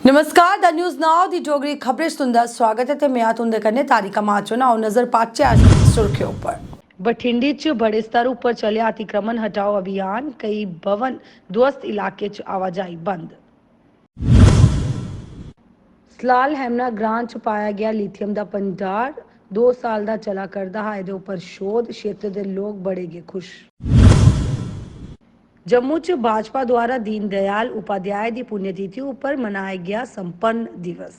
नमस्कार the news now the Dogri खबरें सुंदर स्वागत है ते मैं तुंदे कन्नै तारिका माचो ना नजर पाचे आज सुर्खियों पर। बठिंडे च बड़े स्तर उपर चले अतिक्रमण हटाओ अभियान, कई भवन ध्वस्त इलाके च आवाजाही बंद। सलाल हेमना ग्रां च पाया गया लिथियम दा भंडार, 2 साल दा चला करदा हा एदे उपर शोध, क्षेत्र दे लोग बड़े गे खुश। जम्मू च भाजपा द्वारा दीन दयाल उपाध्याय की पुण्यतिथि पर मनाया गया संपन्न दिवस।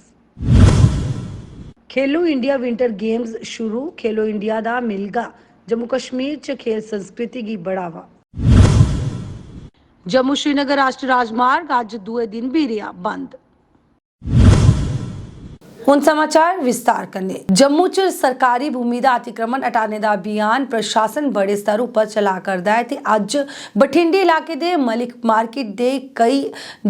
खेलो इंडिया विंटर गेम्स शुरू, खेलो इंडिया दा मिलगा जम्मू कश्मीर च खेल संस्कृति की बढ़ावा। जम्मू श्रीनगर राष्ट्रीय राजमार्ग अज दूए दिन भी रहा बंद। हुण समाचार विस्तार कन्नै। जम्मू च सरकारी भूमि का अतिक्रमण हटाने का अभियान प्रशासन बड़े स्तर पर चला करदा है ते अज बठिंडे इलाके दे मलिक मार्केट दे कई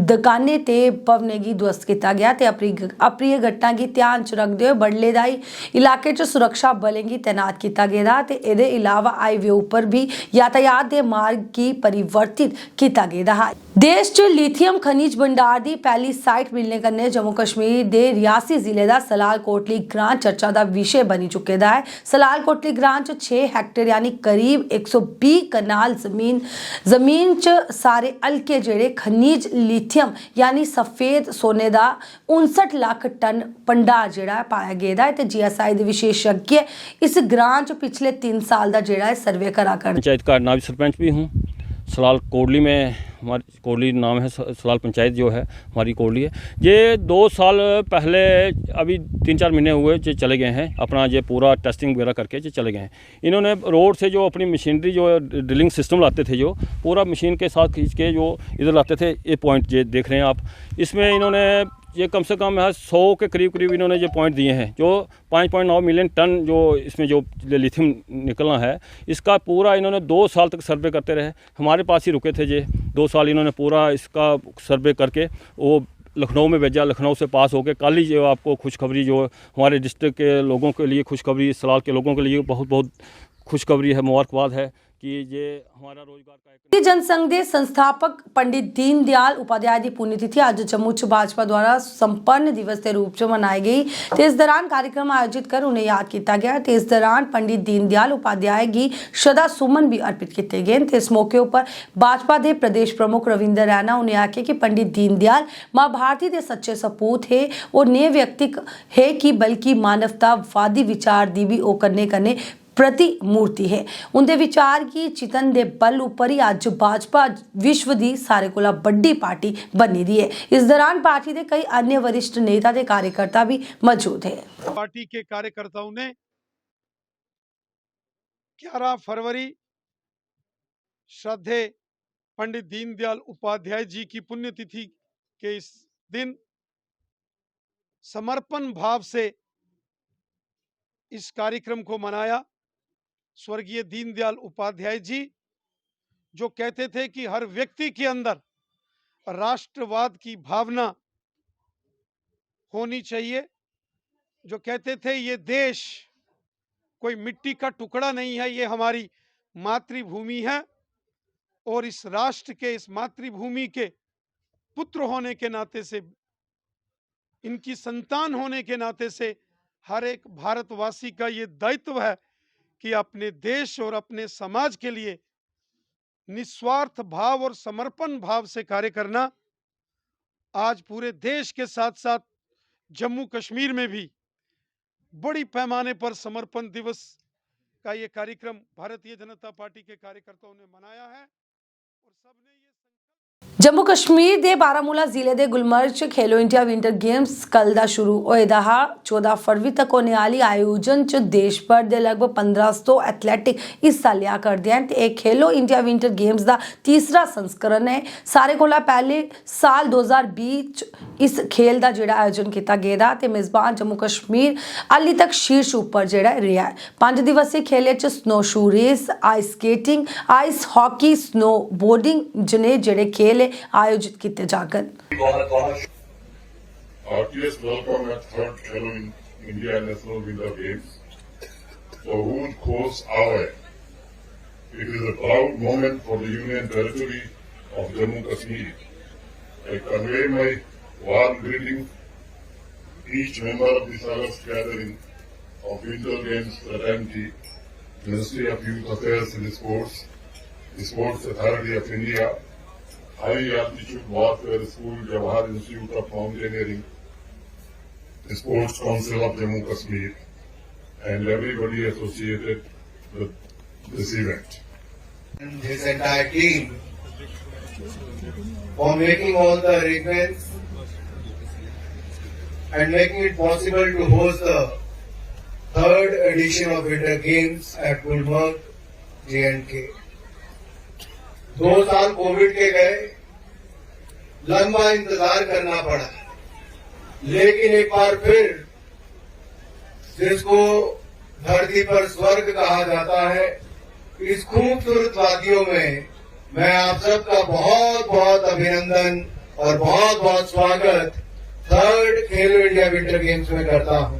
दुकानें ते भवनें गी ध्वस्त किया गया ते अप्रिय घटना की ध्यान च रखते हुए बडले दा इलाके च सुरक्षा बलें गी तैनात किया गया ते एदे इलावा हाईवे उपर भी यातायात के मार्ग की परिवर्तित किया गया है। देश च लिथियम खनिज भंडार की पहली साइट मिलने कन्नै जम्मू कश्मीर दे रियासी जिले का सलाल कोटली ग्रां चर्चा का विषय बनी चुके दा है। सलाल कोटली ग्रां च 6 हेक्टेयर यानी करीब 120 कनाल जमीन च सारे हल्के जेड़े खनिज लिथियम यानी सफेद सोने का 59 लाख टन भंडार जेड़ा पाया गया है। जीएसआई दे विशेषज्ञ इस ग्रां च पिछले 3 साल का जेड़ा सर्वे करा कर। पंचायत का नायब सरपंच भी हूँ। सलाल कोटली में हमारी कोटली नाम है, सलाल पंचायत जो है हमारी कोटली है। ये 2 साल पहले अभी 3-4 महीने हुए जो चले गए हैं, अपना ये पूरा टेस्टिंग वगैरह करके जो चले गए हैं। इन्होंने रोड से जो अपनी मशीनरी जो ड्रिलिंग सिस्टम लाते थे, जो पूरा मशीन के साथ खींच के जो इधर लाते थे, ये पॉइंट ये देख रहे हैं आप, इसमें इन्होंने ये कम से कम 100 के करीब इन्होंने ये पॉइंट दिए हैं। जो 5.9 मिलियन टन जो इसमें जो लिथियम निकलना है, इसका पूरा इन्होंने 2 साल तक सर्वे करते रहे। हमारे पास ही रुके थे ये 2 साल, इन्होंने पूरा इसका सर्वे करके वो लखनऊ में भेजा। लखनऊ से पास होकर कल ही जो आपको खुशखबरी जो हमारे डिस्ट्रिक्ट के लोगों के लिए खुशखबरी, सलाल के लोगों के लिए बहुत बहुत खुशखबरी है, मुबारकबाद है कि ये हमारा रोजगार का जनसंघ के संस्थापक पंडित दीन दयाल उपाध्याय की पुण्यतिथि आज जम्मू च भाजपा द्वारा संपन्न दिवस के रूप में मनाई गई। इस दौरान कार्यक्रम आयोजित कर उन्हें याद किया गया। इस दौरान पंडित दीन दयाल उपाध्याय की श्रद्धा सुमन भी अर्पित किए गए। इस मौके पर भाजपा के प्रदेश प्रमुख रविंदर रैना उन्हें आखे कि पंडित दीन दयाल मां भारती के सच्चे सपूत है और ने व्यक्ति है कि बल्कि मानवतावादी विचार दी भी ओ करने प्रति मूर्ति है। उनके विचार की चितन दे बल उपर ही आज भाजपा विश्व की सारे कोला बड़ी पार्टी बनी दी है। इस दौरान पार्टी के कई अन्य वरिष्ठ नेता के कार्यकर्ता भी मौजूद है। पार्टी के कार्यकर्ताओं ने 11 फरवरी श्रद्धेय पंडित दीनदयाल उपाध्याय जी की पुण्यतिथि के इस दिन समर्पण भाव से इस कार्यक्रम को मनाया। स्वर्गीय दीनदयाल उपाध्याय जी जो कहते थे कि हर व्यक्ति के अंदर राष्ट्रवाद की भावना होनी चाहिए, जो कहते थे ये देश कोई मिट्टी का टुकड़ा नहीं है, ये हमारी मातृभूमि है और इस राष्ट्र के, इस मातृभूमि के पुत्र होने के नाते से, इनकी संतान होने के नाते से हर एक भारतवासी का ये दायित्व है कि अपने देश और अपने समाज के लिए निस्वार्थ भाव और समर्पण भाव से कार्य करना। आज पूरे देश के साथ साथ जम्मू कश्मीर में भी बड़ी पैमाने पर समर्पण दिवस का ये कार्यक्रम भारतीय जनता पार्टी के कार्यकर्ताओं ने मनाया है और सबने ये जम्मू कश्मीर के बारामूला जिले के गुलमर्ग च खेलो इंडिया विंटर गेम्स कल दा शुरू होए दा हा। 14 फरवरी तक होने वाली आयोजन च देश भर के लगभग 1500 एथलैटिक हिस्सा लिया करते हैं। एक खेलो इंडिया विंटर गेम्स का तीसरा संस्करण है। सारे कोला पहले साल 2020 इस खेल का जोड़ा आयोजन किया गया ते मेजबान जम्मू कश्मीर हाली तक शीर्ष उपर जोड़ा रहा है। 5 दिवसीय खेल च snow shoe race, ice skating, ice hockey, snow boarding जने जेड़े खेल आयोजित किए जाकर। Heartiest welcome at 3rd Khelo India National Winter Games, for whose cause hour. It is a proud moment for the Union Territory of Jammu Kashmir. I convey my warm greetings each member of this August gathering of Winter Games Fraternity, Ministry of Youth Affairs and Sports, the Sports Authority of India, High Altitude Warfare School, Jawahar Institute of Mountaineering, the Sports Council of Jammu Kashmir, and everybody associated with this event. And his entire team for making all the arrangements and making it possible to host the third edition of Winter Games at Gulmarg, J&K. 2 साल Covid के गए, लंबा इंतजार करना पड़ा, लेकिन एक बार फिर जिसको धरती पर स्वर्ग कहा जाता है, इस खूबसूरत वादियों में मैं आप सबका बहुत बहुत अभिनंदन और बहुत बहुत स्वागत थर्ड खेलो इंडिया विंटर गेम्स में करता हूं।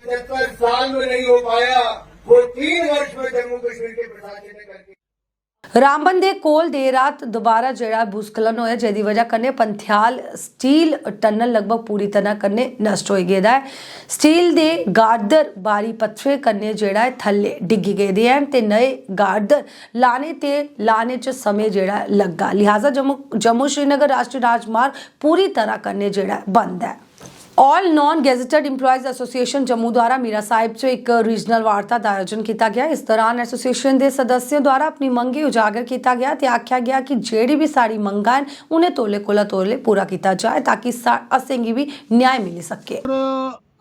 75 साल में नहीं हो पाया, वो 3 वर्ष में जम्मू कश्मीर के प्रशासन ने करके। रामबन दे कोल देर रात दोबारा जेड़ा भूस्खलन होया, जेदी वजह कन्ने पंथियाल स्टील टनल लगभग पूरी तरह कन्ने नष्ट हो गेदा है। स्टील दे गार्डर बारी पत्थरे कन्ने जेड़ा है थल्ले डिग्गी गेदे हैं ते नए गार्डर लाने च समय जेड़ा लग्गा, लिहाजा जम्मू श्रीनगर राष्ट्रीय राजमार्ग पूरी तरह कन्ने जेड़ा बंद है। All non gazetted employees association Jammu द्वारा मीरा साहिब च एक रीजनल वार्ता का आयोजन किया गया। इस दौरान एसोसिएशन के सदस्यों द्वारा अपनी मंगे उजागर किया गया ते आख्या गया कि जेड़ी भी साड़ी मंगा है उन्हें तोले कोला तोले पूरा किया जाए ताकि असेंगी भी न्याय मिल सके।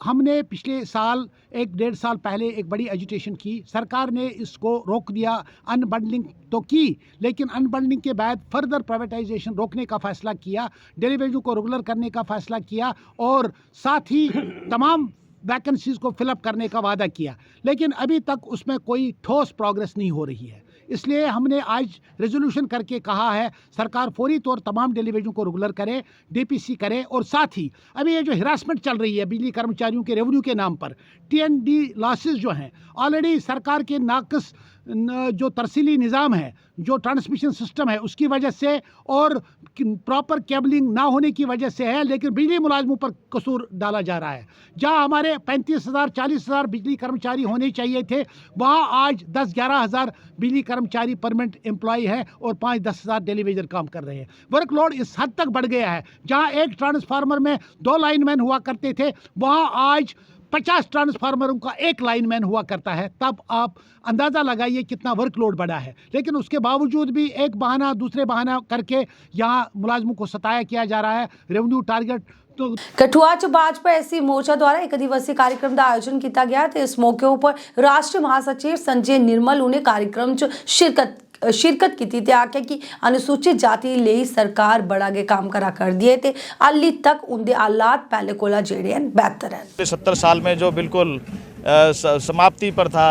हमने पिछले साल 1-1.5 साल पहले एक बड़ी एजुटेशन की, सरकार ने इसको रोक दिया। अनबंडलिंग तो की, लेकिन अनबंडलिंग के बाद फर्दर प्राइवेटाइजेशन रोकने का फैसला किया, डेलीवेजू को रेगुलर करने का फैसला किया और साथ ही तमाम वैकेंसीज को फिलअप करने का वादा किया, लेकिन अभी तक उसमें कोई ठोस प्रोग्रेस नहीं हो रही है। इसलिए हमने आज रेजोल्यूशन करके कहा है सरकार फौरी तौर तमाम डेलीवेजों को रेगुलर करे, डीपीसी करे और साथ ही अभी ये जो हिरासमेंट चल रही है बिजली कर्मचारियों के रेवेन्यू के नाम पर, टीएनडी लॉसेस जो हैं ऑलरेडी सरकार के नाकस जो तरसीली निज़ाम है, जो ट्रांसमिशन सिस्टम है उसकी वजह से और प्रॉपर केबलिंग ना होने की वजह से है, लेकिन बिजली मुलाजमों पर कसूर डाला जा रहा है। जहां हमारे 35,000 40,000 बिजली कर्मचारी होने चाहिए थे, वहां आज 10-11 हज़ार बिजली कर्मचारी परमानेंट एम्प्लॉय है और 5-10 हज़ार डेलीवेजर काम कर रहे हैं। वर्कलोड इस हद तक बढ़ गया है, जहां एक ट्रांसफार्मर में 2 लाइनमैन हुआ करते थे, वहां आज 50 ट्रांसफार्मरों का 1 लाइनमैन हुआ करता है। तब आप अंदाज़ा लगाइए कितना वर्कलोड बढ़ा है। लेकिन उसके बावजूद भी एक बहाना दूसरे बहाना करके यहाँ मुलाजमों को सताया किया जा रहा है। रेवेन्यू टारगेट तो कठुआ च भाजपा एससी मोर्चा द्वारा एक दिवसीय कार्यक्रम का आयोजन किया गया तो इस मौके पर राष्ट्रीय महासचिव संजय निर्मल ने कार्यक्रम च शिरकत की थी। आख्या कि अनुसूचित जाति लिए सरकार बड़ा के काम करा कर दिए थे, हाली तक उनके हालात पहले कोला जेड़े हैं बेहतर हैं। 70 साल में जो बिल्कुल समाप्ति पर था,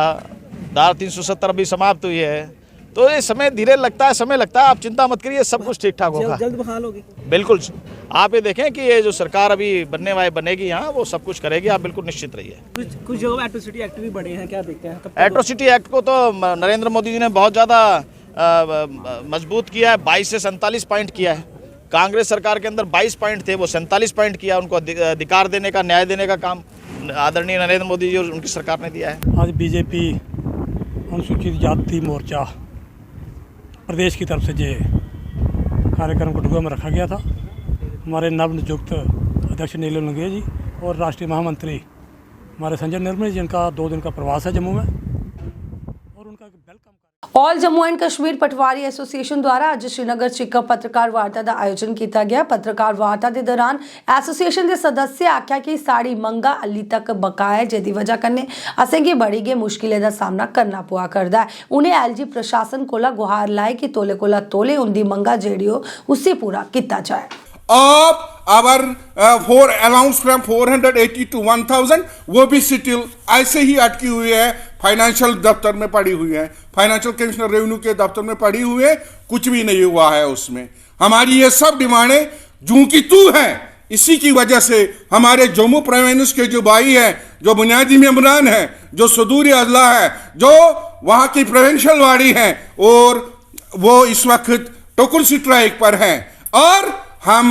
धारा 370 अभी समाप्त हुई है, तो ये समय धीरे लगता है, समय लगता है, आप चिंता मत करिए, सब कुछ ठीक ठाक होगा, जल्द बहाल होगी। बिल्कुल आप ये देखें कि ये जो सरकार अभी बनेगी यहाँ, वो सब कुछ करेगी, आप बिल्कुल निश्चित रहिए। कुछ जगह एट्रोसिटी एक्ट भी बढ़े हैं, क्या देखते हैं? एट्रोसिटी एक्ट को तो नरेंद्र मोदी जी ने बहुत ज़्यादा मजबूत किया है, 22 से 47 पॉइंट किया है। कांग्रेस सरकार के अंदर 22 पॉइंट थे, वो 47 पॉइंट किया। उनको अधिकार देने का, न्याय देने का काम आदरणीय नरेंद्र मोदी जी और उनकी सरकार ने दिया है। आज बीजेपी अनुसूचित जाति मोर्चा प्रदेश की तरफ से जो कार्यक्रम कठुआ में रखा गया था, हमारे नवनियुक्त अध्यक्ष नीलम लंगेह जी और राष्ट्रीय महामंत्री हमारे संजय निर्मल जी, जिनका 2 दिन का प्रवास है जम्मू में, और उनका welcome. All Jammu and Kashmir Patwari association द्वारा आज श्रीनगर च पत्रकार वार्ता का आयोजन किया गया। पत्रकार वार्ता के दौरान एसोसिएशन के सदस्य आख्या कि साड़ी मंगा अली तक बकाया, जिसकी वजह कन्ने असेंगी बड़ी गई मुश्किलें का सामना करना पुआ करदा है। उन्हें एलजी प्रशासन कोला गुहार लाए कि तोले कोला तोले उनकी मंगा जेड़ी हो उसी पूरा किया जाए। Of our for allowance from 480 to 1000 वो भी स्टिल ऐसे ही अटकी हुई है, फाइनेंशियल दफ्तर में पड़ी हुई है, फाइनेंशियल कमिश्नर रेवेन्यू के दफ्तर में पड़ी हुई है, कुछ भी नहीं हुआ है उसमें। हमारी ये सब डिमांडें जूं की तू हैं, इसी की वजह से हमारे जम्मू प्रोविंस के जो भाई हैं, जो बुनियादी मेंबरान हैं, जो सदूरी अजला है, जो वहाँ की प्रोविंशियल वाड़ी हैं, और वो इस वक्त टोकन स्ट्राइक पर हैं। और हम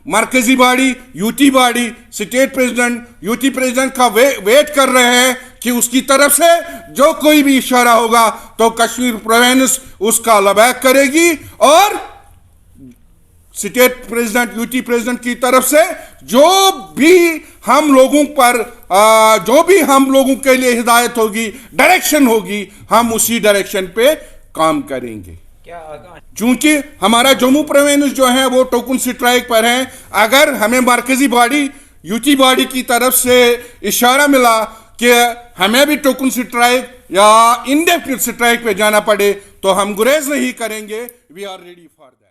मरकजी body, UT body, state president, UT president का वेट कर रहे हैं कि उसकी तरफ से जो कोई भी इशारा होगा तो कश्मीर प्रोविंस उसका लबैक करेगी, और स्टेट प्रेसिडेंट, यूटी प्रेसिडेंट की तरफ से जो भी हम लोगों के लिए हिदायत होगी, डायरेक्शन होगी, हम उसी डायरेक्शन पे काम करेंगे। चूंकि हमारा जम्मू प्रोविंस जो है वो टोकन स्ट्राइक पर है, अगर हमें मरकजी बॉडी, यूटी बॉडी की तरफ से इशारा मिला कि हमें भी टोकन स्ट्राइक या इंडेफिनिट स्ट्राइक पे जाना पड़े तो हम गुरेज नहीं करेंगे। We are ready for that.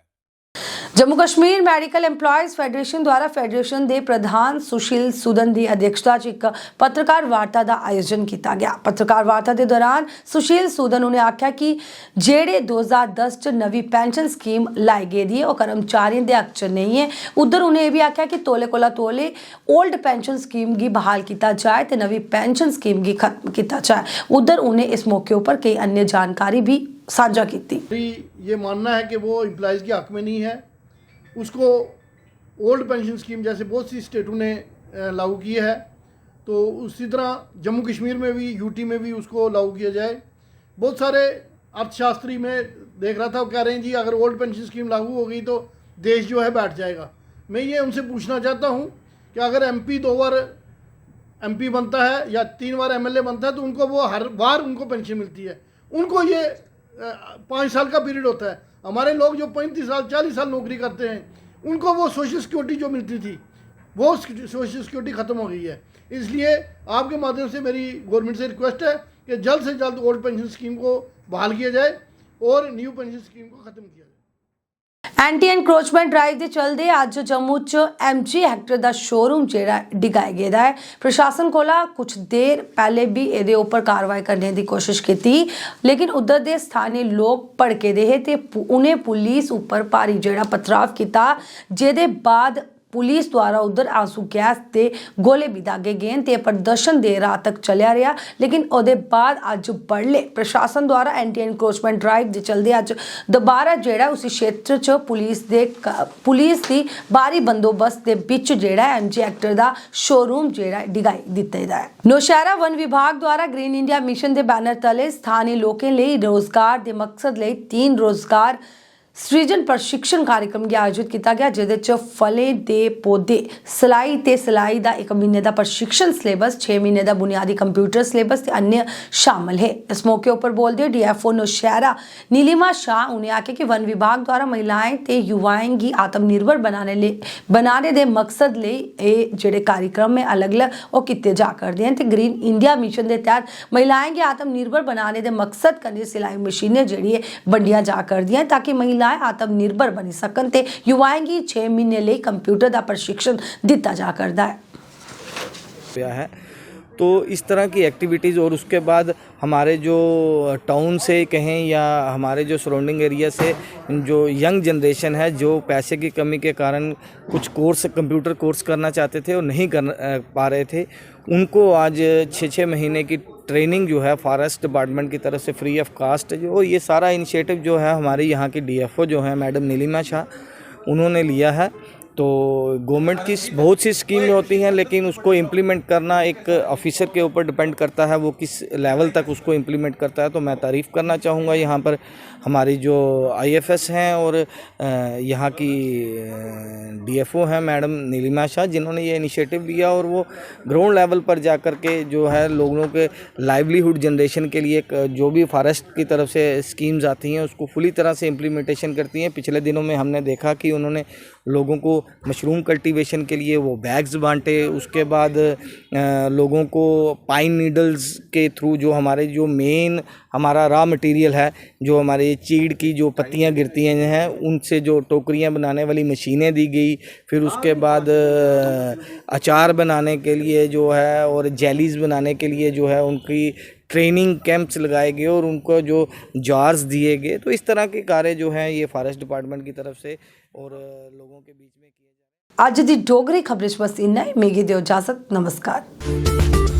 Jammu Kashmir medical employees federation ਦੁਆਰਾ ਫੈਡਰੇਸ਼ਨ ਦੇ ਪ੍ਰਧਾਨ ਸੁਸ਼ੀਲ ਸੂਦਨ ਦੀ ਅਧਿਕਸ਼ਤਾ 'ਚ ਇੱਕ ਪੱਤਰਕਾਰ ਵਾਰਤਾ ਦਾ ਆਯੋਜਨ ਕੀਤਾ ਗਿਆ। ਪੱਤਰਕਾਰ ਵਾਰਤਾ ਦੇ ਦੌਰਾਨ ਸੁਸ਼ੀਲ ਸੂਦਨ ਨੇ ਆਖਿਆ ਕਿ ਜਿਹੜੇ 2010 'ਚ ਨਵੀਂ ਪੈਨਸ਼ਨ ਸਕੀਮ ਲਾਈ ਗਈ ਦੀ ਹੈ ਉਹ ਕਰਮਚਾਰੀਆਂ ਦੇ ਹੱਕ 'ਚ ਨਹੀਂ ਹੈ। ਉਧਰ ਉਹਨੇ ਇਹ ਵੀ ਆਖਿਆ ਕਿ ਤੋਲੇ ਕੋਲਾ ਤੋਲੇ ओल्ड पेंशन स्कीम की बहाल किया जाए तो नवी पेंशन स्कीम की खत्म किया जाए। उधर उन्हें इस मौके पर कई अन्य जानकारी भी साझा की। ये मानना है कि वो एम्प्लॉयज़ के हक में नहीं है, उसको ओल्ड पेंशन स्कीम जैसे बहुत सी स्टेटों ने लागू की है, तो उसी तरह जम्मू कश्मीर में भी, यूटी में भी उसको लागू किया जाए। बहुत सारे अर्थशास्त्री में देख रहा था, वो कह रहे हैं जी अगर ओल्ड पेंशन स्कीम लागू हो गई तो देश जो है बैठ जाएगा। मैं ये उनसे पूछना चाहता हूँ कि अगर MP 2 बार MP बनता है या 3 बार MLA बनता है तो उनको वो हर बार उनको पेंशन मिलती है, उनको ये 5 साल का पीरियड होता है। हमारे लोग जो 35 साल 40 साल नौकरी करते हैं उनको वो सोशल सिक्योरिटी जो मिलती थी वो सोशल सिक्योरिटी ख़त्म हो गई है। इसलिए आपके माध्यम से मेरी गवर्नमेंट से रिक्वेस्ट है कि जल्द से जल्द ओल्ड पेंशन स्कीम को बहाल किया जाए और न्यू पेंशन स्कीम को ख़त्म किया जाए। एंटी एनक्रोचमेंट ड्राइव के चलते अज जम्मू च MG हेक्टर का शोरूम जेड़ा डिगाया गया है। प्रशासन कोला कुछ देर पहले भी ये उपर कार्रवाई करने की कोशिश की, लेकिन उधर के स्थानीय लोग भड़के दे ते उन्हें पुलिस उपर भारी जेड़ा पथराव किया, जिहदे बाद पुलिस द्वारा उधर आंसू गैस के गोले भी दागे गए ते प्रदर्शन देर रात तक चलिया रहा। लेकिन उसके बाद अज बड़ले प्रशासन द्वारा एंटी एनक्रोचमेंट ड्राइव के चलते अज दोबारा जेड़ा उस क्षेत्र च पुलिस की भारी बंदोबस्त के बिच जेड़ा MG हेक्टर का शोरूम जेड़ा डिगाई दिता है। नौशहरा वन विभाग द्वारा ग्रीन इंडिया मिशन के बैनर तले स्थानीय लोगों लिए रोजगार के मकसद लिए 3 रोजगार सृजन प्रशिक्षण कार्यक्रम की आयोजित किया गया, जिहदे च फलें दे पौधे सिलाई ते सिलाई का 1 महीने का प्रशिक्षण सिलेबस, 6 महीने का बुनियादी कंप्यूटर सिलेबस ते अन्य शामिल है। इस मौके पर बोलते हुए DFO नौशहरा नीलिमा शाह उन्हें आख्या कि वन विभाग द्वारा महिलाएं ते युवाएं की आत्मनिर्भर बनाने के मकसद लिए ये जेडे कार्यक्रम में अलग अलग वो किए जा करते हैं। तो ग्रीन इंडिया मिशन के तहत महिलाएं की आत्मनिर्भर बनाने के मकसद कन्नै सिलाई मशीनें जी वंडिया जा करदियां ताकि महिला आत्मनिर्भर बनी सकन ते युवाएं की 6 महीने लिए कंप्यूटर का प्रशिक्षण दिता जा करता है। तो इस तरह की एक्टिविटीज़ और उसके बाद हमारे जो टाउन से कहें या हमारे जो सराउंडिंग एरिया से जो यंग जनरेशन है जो पैसे की कमी के कारण कुछ कोर्स कंप्यूटर कोर्स करना चाहते थे और नहीं कर पा रहे थे, उनको आज 6-6 महीने की ट्रेनिंग जो है फॉरेस्ट डिपार्टमेंट की तरफ से फ्री ऑफ कास्ट जो ये सारा इनिशिएटिव जो है हमारे यहाँ की DFO जो है मैडम नीलिमा शाह उन्होंने लिया है। तो गवर्नमेंट की बहुत सी स्कीमें होती हैं, लेकिन उसको इम्प्लीमेंट करना एक ऑफिसर के ऊपर डिपेंड करता है, वो किस लेवल तक उसको इम्प्लीमेंट करता है। तो मैं तारीफ़ करना चाहूँगा यहाँ पर हमारी जो IFS हैं और यहाँ की DFO हैं मैडम नीलिमा शाह, जिन्होंने ये इनिशिएटिव लिया और वो ग्राउंड लेवल पर जा कर के जो है लोगों के लाइवलीहुड जनरेशन के लिए जो भी फॉरेस्ट की तरफ से स्कीम्स आती हैं उसको फुली तरह से इम्प्लीमेंटेशन करती हैं। पिछले दिनों में हमने देखा कि उन्होंने लोगों को मशरूम कल्टीवेशन के लिए वो बैग्स बांटे, उसके बाद लोगों को पाइन नीडल्स के थ्रू जो हमारे जो मेन हमारा रॉ मटेरियल है, जो हमारे चीड़ की जो पत्तियां गिरती हैं उनसे जो टोकरियां बनाने वाली मशीनें दी गई। फिर उसके बाद अचार बनाने के लिए जो है और जेलीज़ बनाने के लिए जो है उनकी ट्रेनिंग कैंप्स लगाए गए और उनको जो जार्स दिए गए। तो इस तरह के कार्य जो हैं ये फॉरेस्ट डिपार्टमेंट की तरफ से और लोगों के बीच में किए जा रहे हैं। अज दी डोगरी खबरें बस इन्ना ही। मिगी दियो इजाजत, नमस्कार।